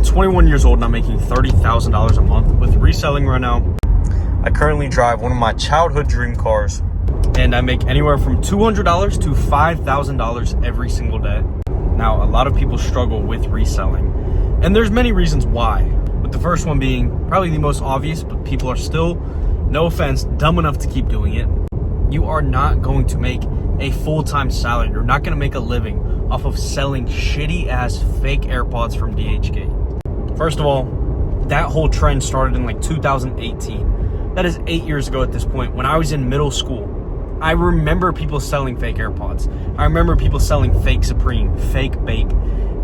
21 years old and I'm making $30,000 a month with reselling right now. I currently drive one of my childhood dream cars, and I make anywhere from $200 to $5,000 every single day. Now, a lot of people struggle with reselling, and there's many reasons why. But the first one being probably the most obvious, but people are still, no offense, dumb enough to keep doing it. You are not going to make a full-time salary. You're not going to make a living off of selling shitty ass fake AirPods from DHgate. First of all, that whole trend started in like 2018. That is 8 years ago at this point. When I was in middle school, I remember people selling fake AirPods. I remember people selling fake Supreme, fake Bake.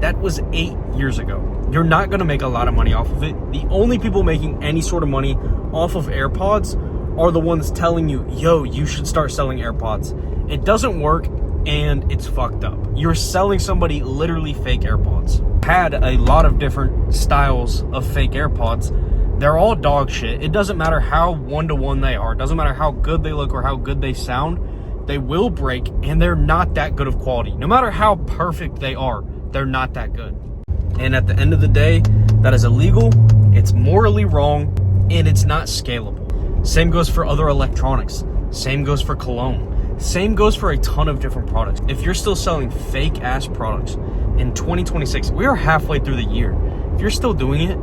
That was 8 years ago. You're not going to make a lot of money off of it. The only people making any sort of money off of AirPods are the ones telling you, yo, you should start selling AirPods. It doesn't work, and it's fucked up. You're selling somebody literally fake AirPods. Had a lot of different styles of fake AirPods. They're all dog shit. It doesn't matter how one-to-one they are. It doesn't matter how good they look or how good they sound. They will break, and they're not that good of quality. No matter how perfect they are, they're not that good. And at the end of the day, that is illegal, it's morally wrong, and it's not scalable. Same goes for other electronics. Same goes for cologne. Same goes for a ton of different products. If you're still selling fake ass products in 2026, we are halfway through the year. If you're still doing it,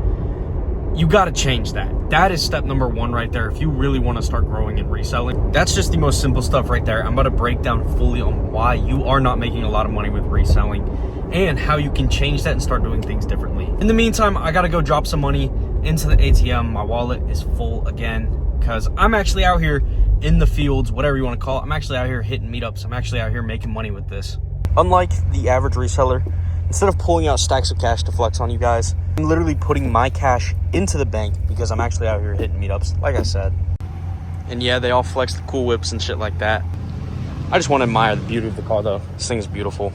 you got to change that. That is step number one right there. If you really want to start growing and reselling, that's just the most simple stuff right there. I'm about to break down fully on why you are not making a lot of money with reselling and how you can change that and start doing things differently. In the meantime, I got to go drop some money into the ATM. My wallet is full again because I'm actually out here in the fields, whatever you want to call it. I'm actually out here hitting meetups. I'm actually out here making money with this. Unlike the average reseller, instead of pulling out stacks of cash to flex on you guys, I'm literally putting my cash into the bank because I'm actually out here hitting meetups, like I said. And yeah, they all flex the cool whips and shit like that. I just want to admire the beauty of the car though. This thing is beautiful.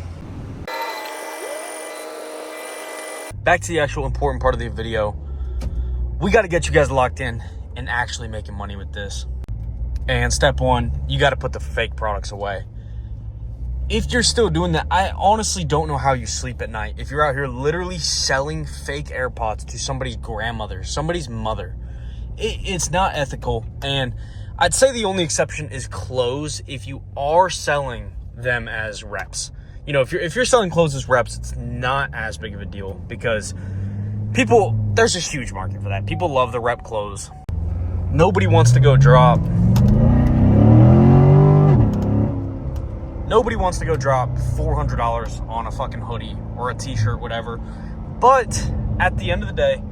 Back to the actual important part of the video. We got to get you guys locked in and actually making money with this. And step one, you got to put the fake products away. If you're still doing that, I honestly don't know how you sleep at night. If you're out here literally selling fake AirPods to somebody's grandmother, somebody's mother, it's not ethical. And I'd say the only exception is clothes. If you are selling them as reps, you know, if you're selling clothes as reps, it's not as big of a deal because there's a huge market for that. People love the rep clothes. Nobody wants to go drop $400 on a fucking hoodie or a t-shirt, whatever. But at the end of the day,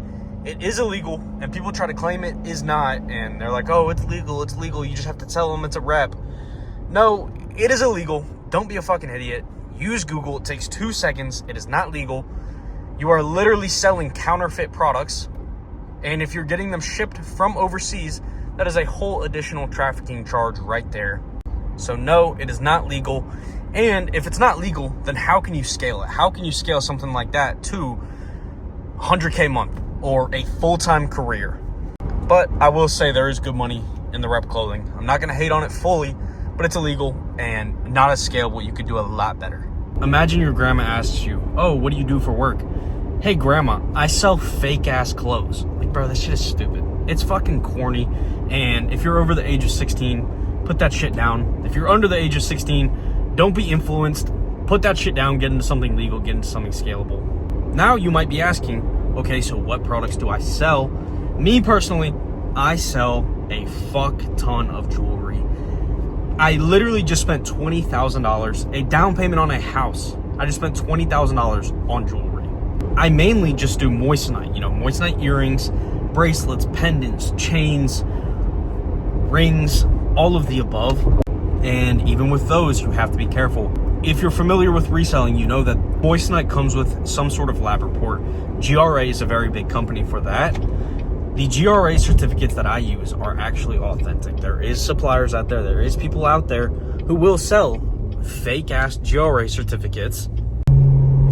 it is illegal, and people try to claim it is not, and they're like, oh, it's legal, you just have to tell them it's a rep. No, it is illegal. Don't be a fucking idiot. Use Google. It takes 2 seconds. It is not legal. You are literally selling counterfeit products, and if you're getting them shipped from overseas, that is a whole additional trafficking charge right there. So no, it is not legal. And if it's not legal, then how can you scale it? How can you scale something like that to 100K a month or a full-time career? But I will say there is good money in the rep clothing. I'm not going to hate on it fully, but it's illegal and not as scalable. You could do a lot better. Imagine your grandma asks you, oh, what do you do for work? Hey, grandma, I sell fake-ass clothes. Like, bro, this shit is stupid. It's fucking corny. And if you're over the age of 16, put that shit down. If you're under the age of 16, don't be influenced. Put that shit down, get into something legal, get into something scalable. Now you might be asking, okay, so what products do I sell? Me personally, I sell a fuck ton of jewelry. I literally just spent $20,000, a down payment on a house. I just spent $20,000 on jewelry. I mainly just do moissanite, moissanite earrings, bracelets, pendants, chains, rings, all of the above. And even with those, you have to be careful. If you're familiar with reselling, you know that moissanite comes with some sort of lab report. GRA is a very big company for that. The GRA certificates that I use are actually authentic. There is suppliers out there, there is people out there who will sell fake-ass GRA certificates,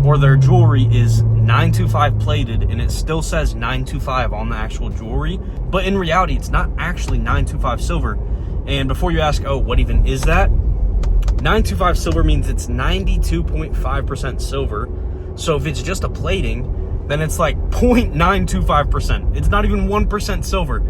or their jewelry is 925 plated and it still says 925 on the actual jewelry, but in reality, it's not actually 925 silver. And before you ask, oh, what even is that? 925 silver means it's 92.5% silver. So if it's just a plating, then it's like 0.925%. It's not even 1% silver.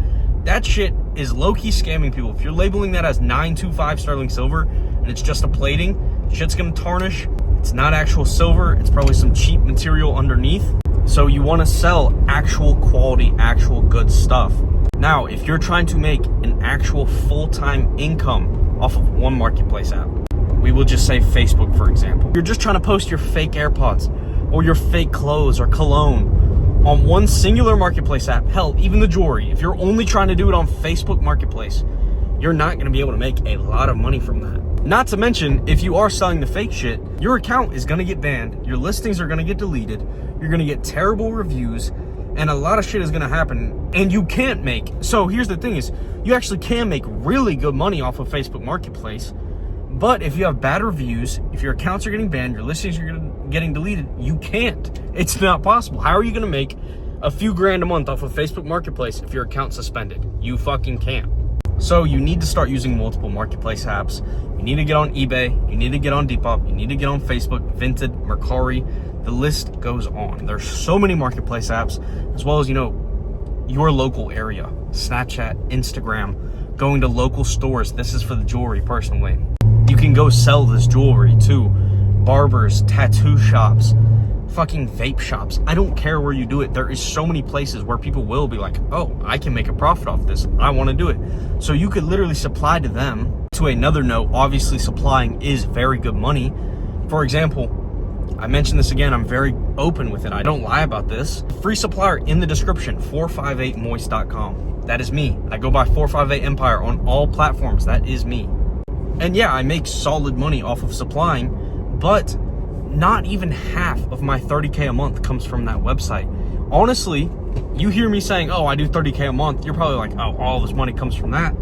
That shit is low-key scamming people. If you're labeling that as 925 sterling silver and it's just a plating, shit's gonna tarnish. It's not actual silver. It's probably some cheap material underneath. So you wanna sell actual quality, actual good stuff. Now, if you're trying to make an actual full-time income off of one marketplace app, we will just say Facebook, for example. You're just trying to post your fake AirPods or your fake clothes or cologne on one singular marketplace app, hell, even the jewelry. If you're only trying to do it on Facebook Marketplace, you're not gonna be able to make a lot of money from that. Not to mention, if you are selling the fake shit, your account is gonna get banned, your listings are gonna get deleted, you're gonna get terrible reviews, and a lot of shit is gonna happen, and you can't make. So here's the thing is, you actually can make really good money off of Facebook Marketplace, but if you have bad reviews, if your accounts are getting banned, your listings are getting deleted, you can't. It's not possible. How are you gonna make a few grand a month off of Facebook Marketplace if your account's suspended? You fucking can't. So you need to start using multiple marketplace apps. You need to get on eBay, you need to get on Depop, you need to get on Facebook, Vinted, Mercari. The list goes on. There's so many marketplace apps, as well as, you know, your local area, Snapchat, Instagram, going to local stores. This is for the jewelry personally. You can go sell this jewelry to barbers, tattoo shops, fucking vape shops. I don't care where you do it. There is so many places where people will be like, oh, I can make a profit off this. I want to do it. So you could literally supply to them. To another note, obviously supplying is very good money. For example, I mentioned this again, I'm very open with it. I don't lie about this. Free supplier in the description, 458moist.com. That is me. I go by 458 Empire on all platforms. That is me. And yeah, I make solid money off of supplying, but not even half of my 30K a month comes from that website. Honestly, you hear me saying, oh, I do 30K a month, you're probably like, oh, all this money comes from that.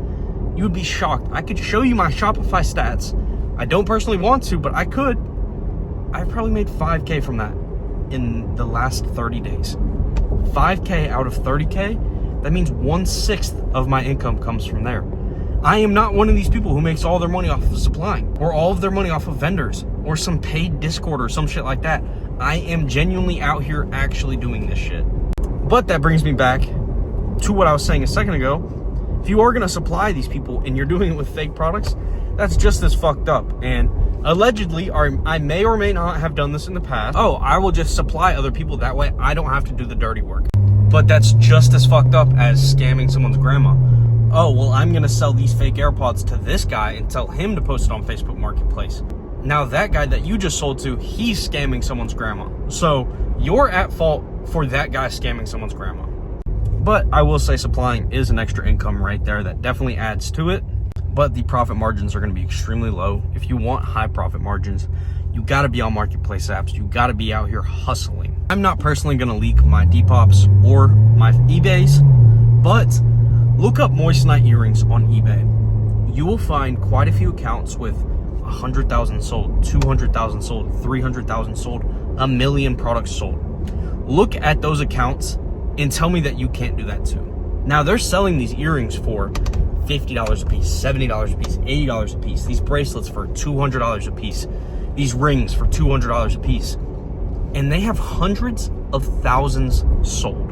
You would be shocked. I could show you my Shopify stats. I don't personally want to, but I could. I probably made 5K from that in the last 30 days. 5K out of 30K, that means 1/6 of my income comes from there. I am not one of these people who makes all their money off of supplying or all of their money off of vendors or some paid Discord or some shit like that. I am genuinely out here actually doing this shit. But that brings me back to what I was saying a second ago. If you are gonna supply these people and you're doing it with fake products, that's just as fucked up. And allegedly, I may or may not have done this in the past. Oh, I will just supply other people, that way I don't have to do the dirty work. But that's just as fucked up as scamming someone's grandma. Oh, well, I'm gonna sell these fake AirPods to this guy and tell him to post it on Facebook Marketplace. Now that guy that you just sold to, he's scamming someone's grandma. So you're at fault for that guy scamming someone's grandma. But I will say supplying is an extra income right there that definitely adds to it. But the profit margins are gonna be extremely low. If you want high profit margins, you gotta be on marketplace apps. You gotta be out here hustling. I'm not personally gonna leak my Depops or my eBays, but look up Moissanite earrings on eBay. You will find quite a few accounts with 100,000 sold, 200,000 sold, 300,000 sold, 1 million products sold. Look at those accounts and tell me that you can't do that too. Now they're selling these earrings for $50 a piece, $70 a piece, $80 a piece. These bracelets for $200 a piece. These rings for $200 a piece. And they have hundreds of thousands sold.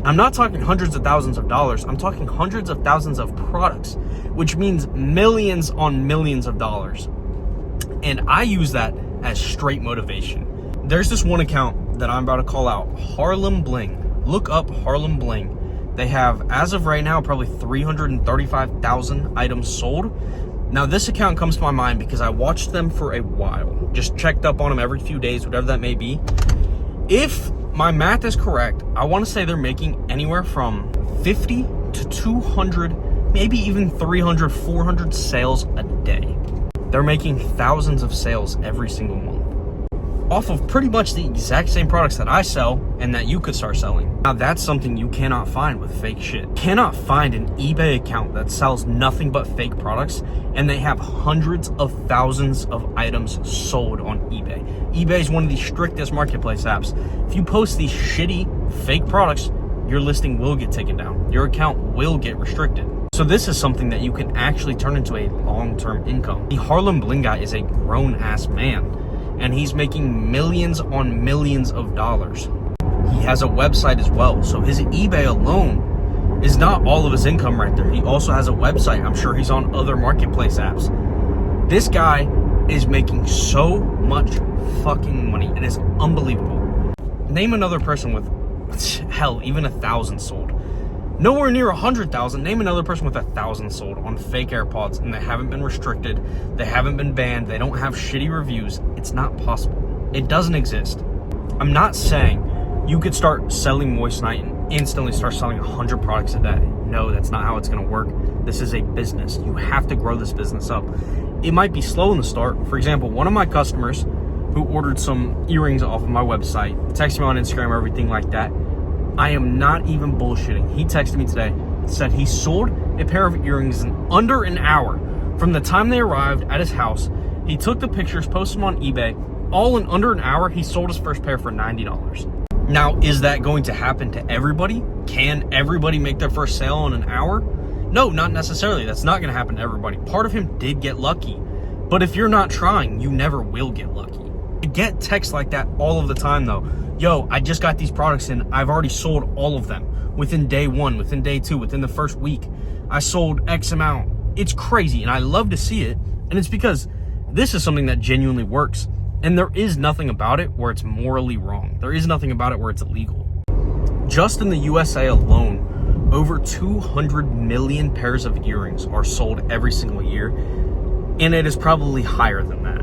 I'm not talking hundreds of thousands of dollars. I'm talking hundreds of thousands of products, which means millions on millions of dollars. And I use that as straight motivation. There's this one account that I'm about to call out, Harlem Bling. Look up Harlem Bling. They have, as of right now, probably 335,000 items sold. Now, this account comes to my mind because I watched them for a while. Just checked up on them every few days, whatever that may be. If my math is correct, I want to say they're making anywhere from 50 to 200, maybe even 300, 400 sales a day. They're making thousands of sales every single month off of pretty much the exact same products that I sell and that you could start selling. Now that's something you cannot find with fake shit. Cannot find an eBay account that sells nothing but fake products and they have hundreds of thousands of items sold on eBay. eBay is one of the strictest marketplace apps. If you post these shitty fake products, your listing will get taken down. Your account will get restricted. So this is something that you can actually turn into a long-term income. The Harlem Bling guy is a grown-ass man, and he's making millions on millions of dollars. He has a website as well. So his eBay alone is not all of his income right there. He also has a website. I'm sure he's on other marketplace apps. This guy is making so much fucking money. It is unbelievable. Name another person with, hell, even 1,000 sold. Nowhere near 100,000. Name another person with 1,000 sold on fake AirPods, and they haven't been restricted. They haven't been banned. They don't have shitty reviews. It's not possible. It doesn't exist. I'm not saying you could start selling Moissanite and instantly start selling 100 products a day. No, that's not how it's going to work. This is a business. You have to grow this business up. It might be slow in the start. For example, one of my customers who ordered some earrings off of my website, texted me on Instagram, everything like that. I am not even bullshitting. He texted me today, said he sold a pair of earrings in under an hour. From the time they arrived at his house, he took the pictures, posted them on eBay. All in under an hour, he sold his first pair for $90. Now, is that going to happen to everybody? Can everybody make their first sale in an hour? No, not necessarily. That's not going to happen to everybody. Part of him did get lucky. But if you're not trying, you never will get lucky. I get texts like that all of the time, though. Yo, I just got these products in. I've already sold all of them within day one, within day two, within the first week. I sold X amount. It's crazy, and I love to see it. And it's because this is something that genuinely works. And there is nothing about it where it's morally wrong. There is nothing about it where it's illegal. Just in the USA alone, over 200 million pairs of earrings are sold every single year. And it is probably higher than that.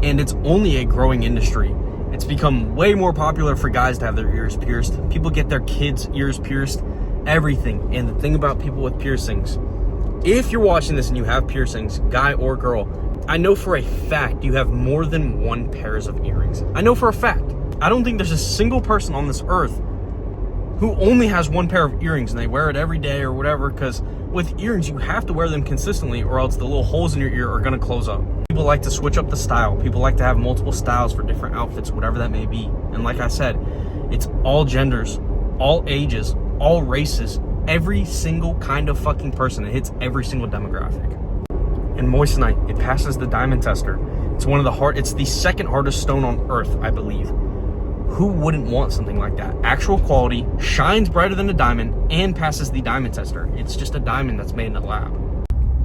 And it's only a growing industry. It's become way more popular for guys to have their ears pierced. People get their kids' ears pierced, everything. And the thing about people with piercings, if you're watching this and you have piercings, guy or girl, I know for a fact you have more than one pairs of earrings. I know for a fact. I don't think there's a single person on this earth who only has one pair of earrings and they wear it every day or whatever, because with earrings, you have to wear them consistently or else the little holes in your ear are gonna close up. People like to switch up the style. People like to have multiple styles for different outfits, whatever that may be. And like I said, it's all genders, all ages, all races, every single kind of fucking person. It hits every single demographic. And Moissanite, it passes the diamond tester. It's the second hardest stone on earth, I believe. Who wouldn't want something like that? Actual quality, shines brighter than a diamond, and passes the diamond tester. It's just a diamond that's made in a lab.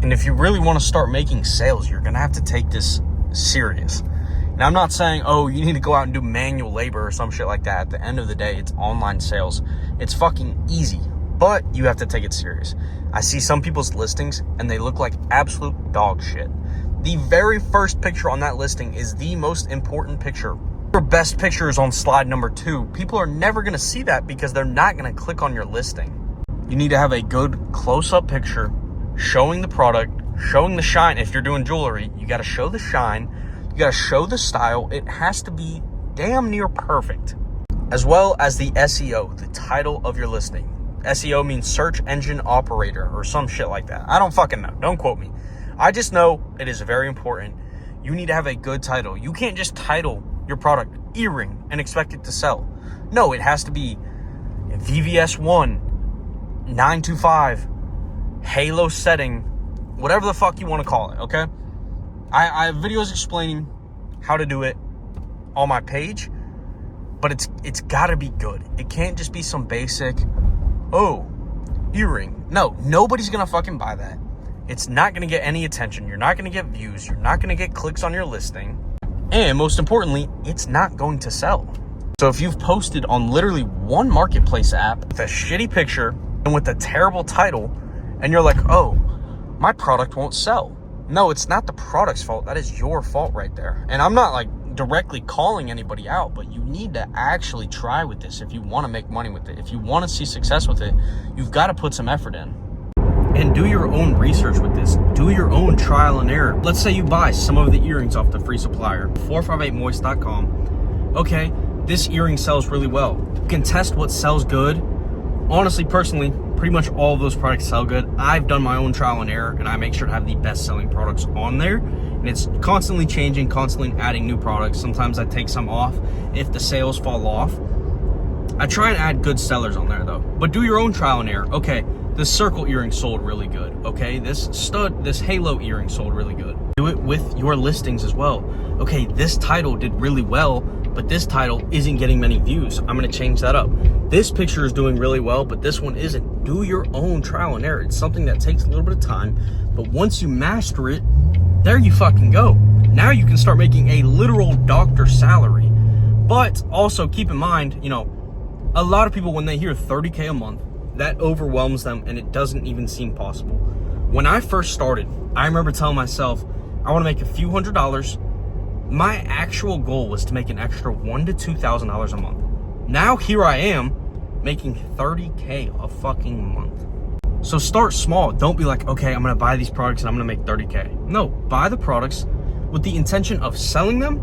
And if you really want to start making sales, you're going to have to take this serious. And I'm not saying, oh, you need to go out and do manual labor or some shit like that. At the end of the day, it's online sales. It's fucking easy, but you have to take it serious. I see some people's listings and they look like absolute dog shit. The very first picture on that listing is the most important picture. Your best picture is on slide number 2. People are never going to see that because they're not going to click on your listing. You need to have a good close-up picture showing the product, showing the shine. If you're doing jewelry, you got to show the shine. You got to show the style. It has to be damn near perfect. As well as the SEO, the title of your listing. SEO means search engine operator or some shit like that. I don't fucking know. Don't quote me. I just know it is very important. You need to have a good title. You can't just title your product earring and expect it to sell. No, it has to be VVS1, 925, halo setting, whatever the fuck you want to call it, okay? I have videos explaining how to do it on my page, but it's got to be good. It can't just be some basic, oh, earring. No, nobody's going to fucking buy that. It's not going to get any attention. You're not going to get views. You're not going to get clicks on your listing. And most importantly, it's not going to sell. So if you've posted on literally one marketplace app with a shitty picture and with a terrible title, and you're like, oh, my product won't sell. No, it's not the product's fault. That is your fault right there. And I'm not like directly calling anybody out, but you need to actually try with this if you want to make money with it. If you want to see success with it, you've got to put some effort in. And do your own research with this. Do your own trial and error. Let's say you buy some of the earrings off the free supplier, 458moist.com. Okay, this earring sells really well. You can test what sells good. Honestly, personally, pretty much all of those products sell good. I've done my own trial and error, and I make sure to have the best selling products on there. And it's constantly changing, constantly adding new products. Sometimes I take some off if the sales fall off. I try and add good sellers on there though. But do your own trial and error. Okay, this circle earring sold really good. Okay, this halo earring sold really good. Do it with your listings as well. Okay, this title did really well, but this title isn't getting many views. I'm gonna change that up. This picture is doing really well, but this one isn't. Do your own trial and error. It's something that takes a little bit of time, but once you master it, there you fucking go. Now you can start making a literal doctor salary. But also keep in mind, you know, a lot of people, when they hear 30K a month, that overwhelms them and it doesn't even seem possible. When I first started, I remember telling myself, I want to make a few $100s. My actual goal was to make an extra $1,000 to $2,000 a month. Now here I am making 30K a fucking month. So start small. Don't be like, okay, I'm gonna buy these products and I'm gonna make 30K. No, buy the products with the intention of selling them,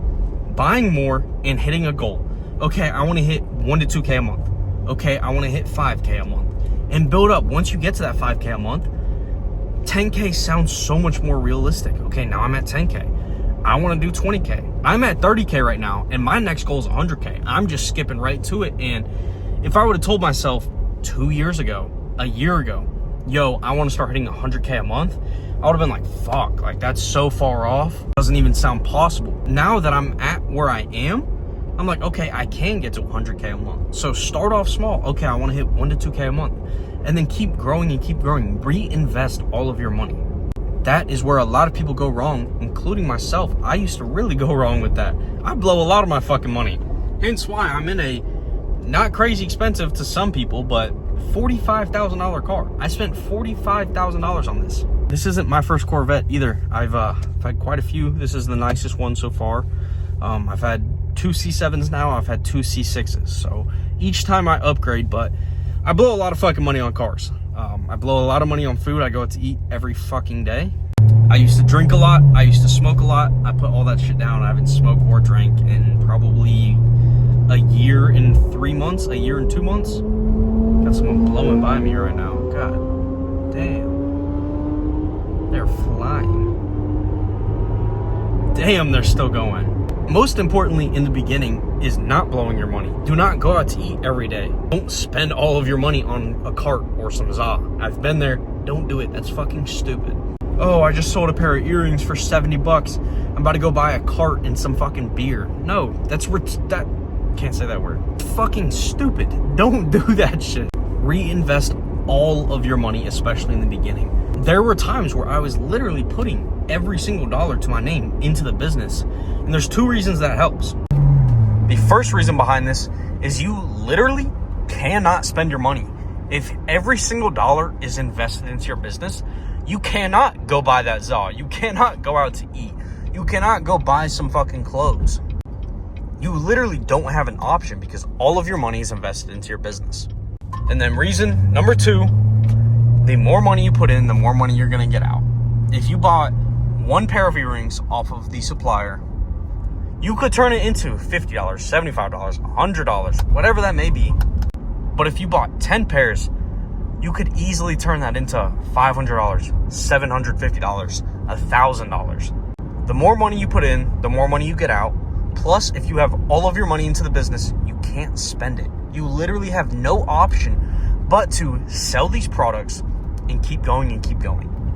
buying more, and hitting a goal. Okay, I wanna hit 1 to 2K a month. Okay, I wanna hit 5K a month. And build up. Once you get to that 5K a month, 10K sounds so much more realistic. Okay, now I'm at 10K. I wanna do 20K. I'm at 30K right now, and my next goal is 100K. I'm just skipping right to it. And if I would have told myself 2 years ago, a year ago, yo, I want to start hitting 100K a month, I would have been like, fuck, like that's so far off. Doesn't even sound possible. Now that I'm at where I am, I'm like, okay, I can get to 100K a month. So start off small. Okay, I want to hit 1 to 2K a month, and then keep growing and keep growing. Reinvest all of your money. That is where a lot of people go wrong, including myself. I used to really go wrong with that. I blow a lot of my fucking money. Hence why I'm in a not crazy expensive to some people, but $45,000 car. I spent $45,000 on this. This isn't my first Corvette either. I've had quite a few. This is the nicest one so far. I've had 2 C7s now. I've had 2 C6s. So each time I upgrade, but I blow a lot of fucking money on cars. I blow a lot of money on food. I go out to eat every fucking day. I used to drink a lot. I used to smoke a lot. I put all that shit down. I haven't smoked or drank in probably a year and 3 months, a year and 2 months. Got someone blowing by me right now. God damn. They're flying. Damn, they're still going. Most importantly, in the beginning, is not blowing your money. Do not go out to eat every day. Don't spend all of your money on a cart or some za. I've been there. Don't do it. That's fucking stupid. Oh, I just sold a pair of earrings for 70 bucks. I'm about to go buy a cart and some fucking beer. No, that can't say that word. Fucking stupid. Don't do that shit. Reinvest all of your money, especially in the beginning. There were times where I was literally putting every single dollar to my name into the business. And there's 2 reasons that helps. The first reason behind this is you literally cannot spend your money. If every single dollar is invested into your business, you cannot go buy that za. You cannot go out to eat. You cannot go buy some fucking clothes. You literally don't have an option because all of your money is invested into your business. And then reason number 2, the more money you put in, the more money you're gonna get out. If you bought 1 pair of earrings off of the supplier, you could turn it into $50, $75, $100, whatever that may be. But if you bought 10 pairs, you could easily turn that into $500, $750, $1,000. The more money you put in, the more money you get out. Plus, if you have all of your money into the business, you can't spend it. You literally have no option but to sell these products and keep going and keep going.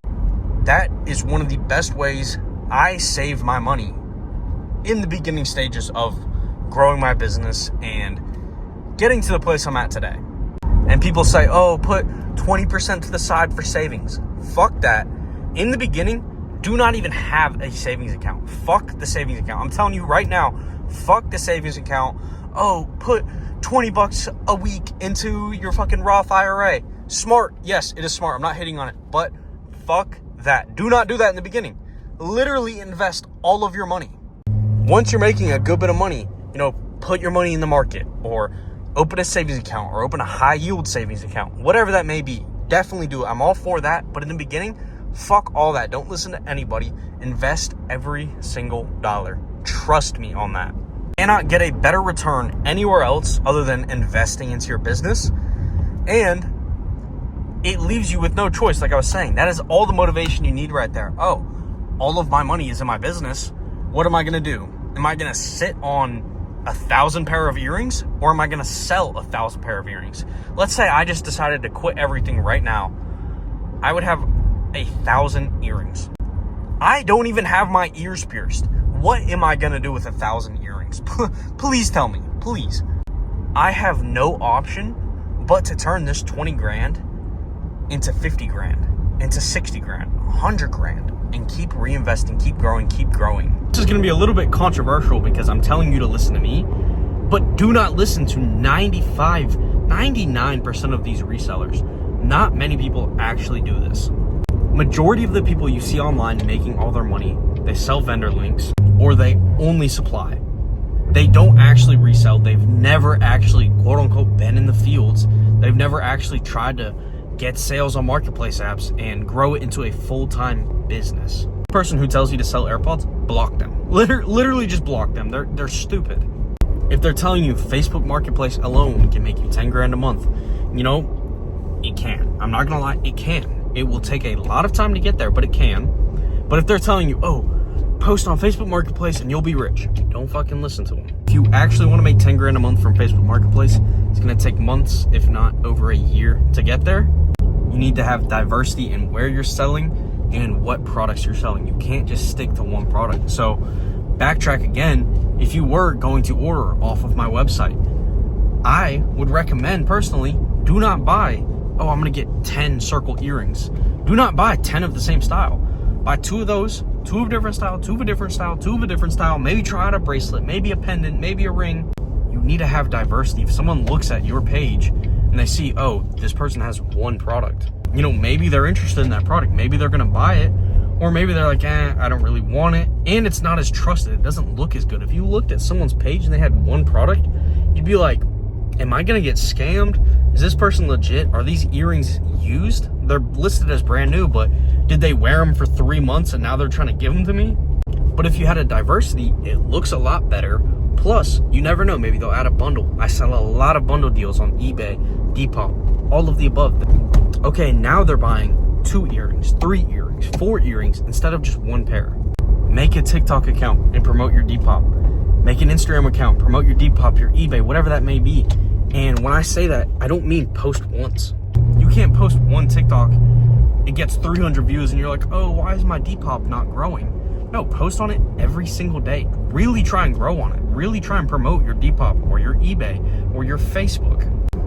That is one of the best ways I save my money in the beginning stages of growing my business and getting to the place I'm at today. And people say, oh, put 20% to the side for savings. Fuck that. In the beginning, do not even have a savings account. Fuck the savings account. I'm telling you right now, fuck the savings account. Oh, put 20 bucks a week into your fucking Roth IRA. Smart. Yes, it is smart. I'm not hating on it, but fuck that. Do not do that in the beginning. Literally invest all of your money. Once you're making a good bit of money, put your money in the market or open a savings account or open a high yield savings account, whatever that may be. Definitely do it. I'm all for that. But in the beginning, fuck all that. Don't listen to anybody. Invest every single dollar. Trust me on that. You cannot get a better return anywhere else other than investing into your business. And it leaves you with no choice. Like I was saying, that is all the motivation you need right there. Oh, all of my money is in my business. What am I going to do? Am I going to sit on 1,000 pair of earrings, or am I going to sell 1,000 pair of earrings? Let's say I just decided to quit everything right now. I would have 1,000 earrings. I don't even have my ears pierced. What am I going to do with 1,000 earrings? earrings? Please tell me, please. I have no option but to turn this 20 grand into 50 grand, into 60 grand, 100 grand, and keep reinvesting, keep growing, keep growing. This is gonna be a little bit controversial because I'm telling you to listen to me, but do not listen to 99% of these resellers. Not many people actually do this. Majority of the people you see online making all their money, they sell vendor links or they only supply. They don't actually resell. They've never actually, quote unquote, been in the fields. They've never actually tried to get sales on marketplace apps and grow it into a full-time business. The person who tells you to sell AirPods, block them. Literally just block them. They're stupid. If they're telling you Facebook Marketplace alone can make you 10 grand a month, you know, it can. I'm not gonna lie, it can. It will take a lot of time to get there, but it can. But if they're telling you, oh, post on Facebook Marketplace and you'll be rich, don't fucking listen to them. If you actually want to make 10 grand a month from Facebook Marketplace, it's gonna take months, if not over a year to get there. You need to have diversity in where you're selling and what products you're selling. You can't just stick to one product. So backtrack again, if you were going to order off of my website, I would recommend personally, do not buy, oh, I'm gonna get 10 circle earrings. Do not buy 10 of the same style. Buy 2 of those, 2 of a different style, 2 of a different style, 2 of a different style. Maybe try out a bracelet, maybe a pendant, maybe a ring. You need to have diversity. If someone looks at your page and they see, oh, this person has one product, you know, maybe they're interested in that product. Maybe they're gonna buy it, or maybe they're like, I don't really want it. And it's not as trusted. It doesn't look as good. If you looked at someone's page and they had one product, you'd be like, am I gonna get scammed? Is this person legit? Are these earrings used? They're listed as brand new, but did they wear them for 3 months and now they're trying to give them to me? But if you had a diversity, it looks a lot better. Plus, you never know, maybe they'll add a bundle. I sell a lot of bundle deals on eBay, Depop, all of the above. Okay, now they're buying 2 earrings, 3 earrings, 4 earrings instead of just 1 pair. Make a TikTok account and promote your Depop. Make an Instagram account, promote your Depop, your eBay, whatever that may be. And when I say that, I don't mean post once. You can't post one TikTok, it gets 300 views and you're like, oh, why is my Depop not growing? No, post on it every single day. Really try and grow on it. Really try and promote your Depop or your eBay or your Facebook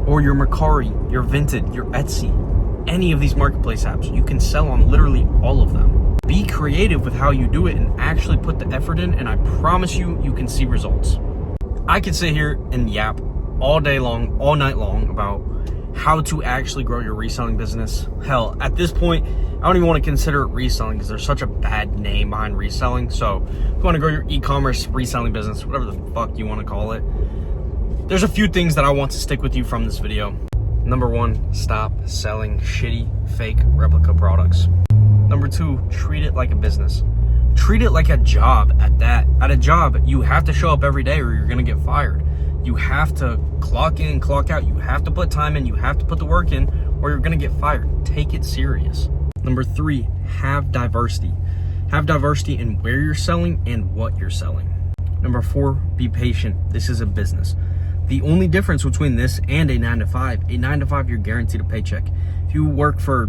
or your Mercari, your Vinted, your Etsy. Any of these marketplace apps, you can sell on literally all of them. Be creative with how you do it and actually put the effort in, and I promise you, you can see results. I could sit here and yap all day long, all night long about how to actually grow your reselling business. Hell, at this point, I don't even want to consider it reselling because there's such a bad name behind reselling. So if you want to grow your e-commerce reselling business, whatever the fuck you want to call it, there's a few things that I want to stick with you from this video. Number 1, stop selling shitty, fake replica products. Number 2, treat it like a business. Treat it like a job at that. At a job, you have to show up every day or you're gonna get fired. You have to clock in, clock out. You have to put time in, you have to put the work in, or you're gonna get fired. Take it serious. Number 3, have diversity. Have diversity in where you're selling and what you're selling. Number 4, be patient. This is a business. The only difference between this and a 9 to 5, you're guaranteed a paycheck. If you work for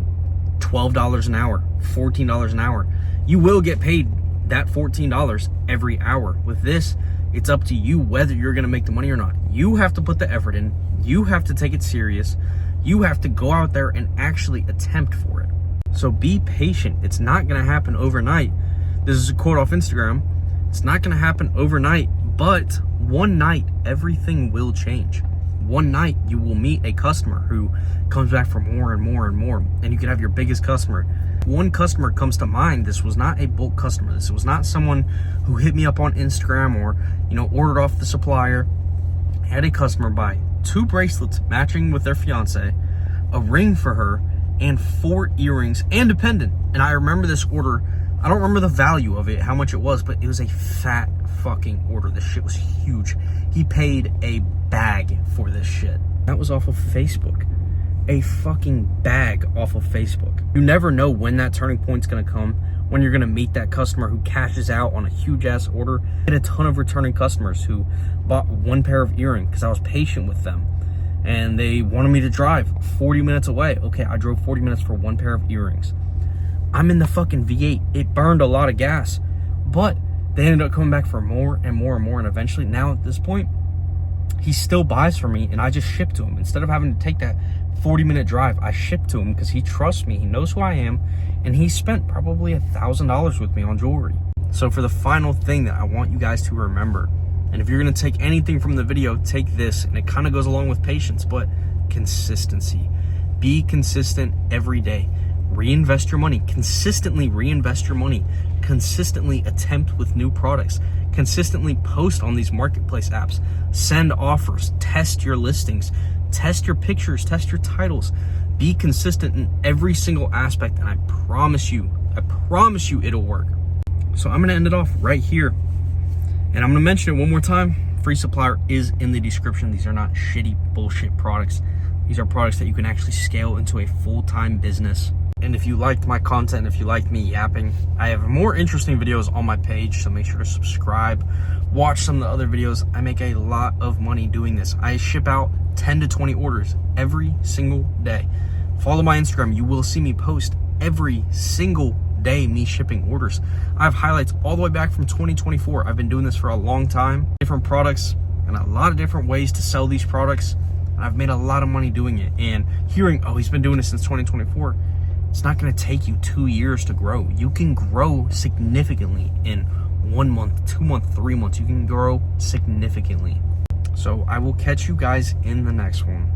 $12 an hour, $14 an hour, you will get paid that $14 every hour. With this, it's up to you whether you're gonna make the money or not. You have to put the effort in. You have to take it serious. You have to go out there and actually attempt for it. So be patient. It's not gonna happen overnight. This is a quote off Instagram. It's not gonna happen overnight, but one night, everything will change. One night, you will meet a customer who comes back for more and more and more, and you can have your biggest customer. One customer comes to mind. This was not a bulk customer. This was not someone who hit me up on Instagram or, ordered off the supplier. I had a customer buy 2 bracelets matching with their fiance, a ring for her, and 4 earrings and a pendant. And I remember this order. I don't remember the value of it, how much it was, but it was a fat fucking order. This shit was huge. He paid a bag for this shit. That was off of Facebook. A fucking bag off of Facebook. You never know when that turning point's gonna come, when you're gonna meet that customer who cashes out on a huge ass order. I had a ton of returning customers who bought 1 pair of earrings because I was patient with them. And they wanted me to drive 40 minutes away. Okay, I drove 40 minutes for 1 pair of earrings. I'm in the fucking V8. It burned a lot of gas. But They ended up coming back for more and more and more. And eventually, now at this point, he still buys from me and I just ship to him. Instead of having to take that 40-minute drive, I ship to him because he trusts me. He knows who I am. And he spent probably $1,000 with me on jewelry. So for the final thing that I want you guys to remember, and if you're going to take anything from the video, take this. And it kind of goes along with patience, but consistency. Be consistent every day. Reinvest your money. Consistently reinvest your money. Consistently attempt with new products. Consistently post on these marketplace apps. Send offers. Test your listings. Test your pictures. Test your titles. Be consistent in every single aspect, and I promise you it'll work. So I'm going to end it off right here. And I'm going to mention it one more time. Free Supplier is in the description. These are not shitty bullshit products. These are products that you can actually scale into a full-time business. And if you liked my content, if you liked me yapping, I have more interesting videos on my page, so make sure to subscribe. Watch some of the other videos. I make a lot of money doing this. I ship out 10 to 20 orders every single day. Follow my Instagram. You will see me post every single day me shipping orders. I have highlights all the way back from 2024. I've been doing this for a long time. Different products and a lot of different ways to sell these products. And I've made a lot of money doing it. And hearing, oh, he's been doing this since 2024. It's not going to take you 2 years to grow. You can grow significantly in 1 month, 2 months, 3 months. You can grow significantly. So I will catch you guys in the next one.